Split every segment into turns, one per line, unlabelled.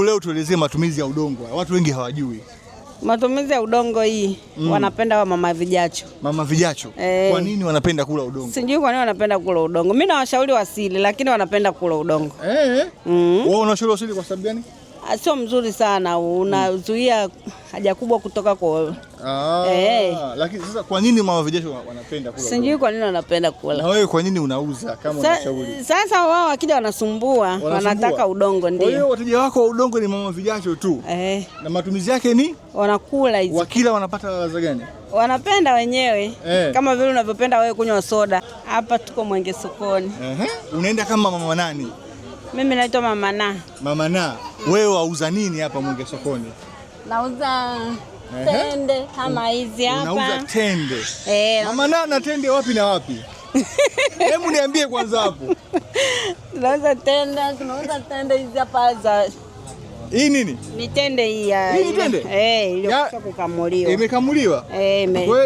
leo tuelezee matumizi ya udongo. Watu wengi hawajui.
Matumizi ya udongo hii wanapenda wa mama vijacho.
Mama vijacho? Kwa nini wanapenda kula udongo?
Sijui kwa nini wanapenda kula udongo. Mimi nawashauri wasili, lakini wanapenda kula udongo.
Wewe unashauri wasili kwa sababu gani?
Sio mzuri sana, unazuia haja kubwa kutoka kwa.
Lakini sasa kwa nini mama vijacho wanapenda kula udongo?
Sijui kwa nini wanapenda kula.
Na wewe kwa nini unauza kama unashauri?
Sasa wao wakija wanasumbua, wanataka udongo ndio.
Kwa hiyo wateja wako wa udongo ni mama vijacho tu? Na matumizi yake ni?
Wanakula hizo.
Wakila wanapata ladha gani?
Wanapenda wenyewe. Kama vile unavyopenda wewe kunywa soda. Hapa tuko Mwenge sokoni.
Unaenda kama mama nani?
Mimi naitwa Mama Na.
Mama Na. Wewe wauza nini hapa Mwenge sokoni?
Nauza tende kama hizi hapa.
Unauza tende? Mama Na tende wapi na wapi? Hebu niambie kwanza hapo.
Tunauza tende hizi hapa za.
Hii nini?
Ni tende hii ya.
Hii tende?
Iliyokwisha kukamuliwa.
Imekamuliwa?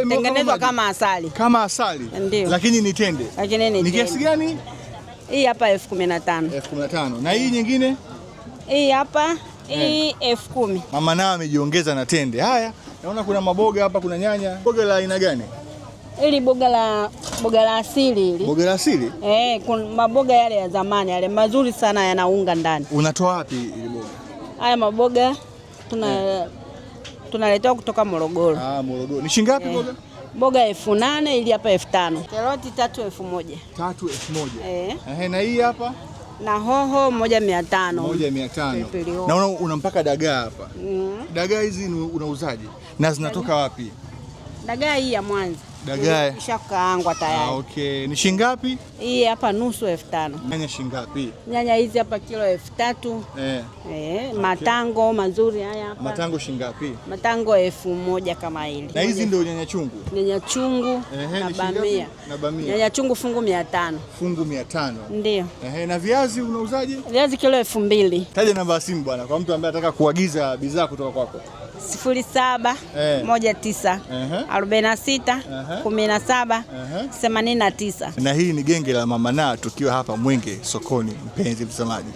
Imetengenezwa kama asali.
Kama asali?
Ndio.
Lakini ni tende. Ni kiasi gani?
Hii hapa 15,000.
15,000. Na hii nyingine?
Hii hapa 10,000.
Mama Na amejiongeza na tende. Haya, naona kuna maboga hapa, kuna nyanya. Boga la aina gani?
Hili boga la asili hili. Boga la asili? Kuna maboga yale ya zamani yale mazuri sana yanaunga ndani.
Unatoa wapi ile boga?
Haya maboga tunaletewa kutoka Morogoro.
Morogoro. Ni shilingi ngapi boga?
Boga 8,000, ili hapa 5,000. Karoti 3,100.
3,100. Na hii hapa?
Na hoho 1,500.
1,500. Na una mpaka dagaa hapa. Dagaa hizi unauzaje? Na zinatoka wapi?
Dagaa hii ya Mwanza.
Dagaa
ishakaangwa tayari.
Ni shilingi ngapi?
Hii hapa nusu 5,000.
Nyanya shilingi ngapi?
Nyanya hizi hapa kilo 3,000. Matango mazuri haya hapa.
Matango shilingi ngapi?
Matango 1,000 kama hili.
Na hizi ndio nyanya chungu?
Nyanya chungu na bamia. Nyanya chungu fungu 500.
Fungu 500?
Ndio.
Na viazi unauzaje?
Viazi kilo 2,000.
Taja namba ya simu bwana kwa mtu ambaye anataka kuagiza bidhaa kutoka kwako.
07 19 46 17 89.
Na hii ni genge la Mama Na tukiwa hapa Mwenge sokoni, mpenzi mtazamaji.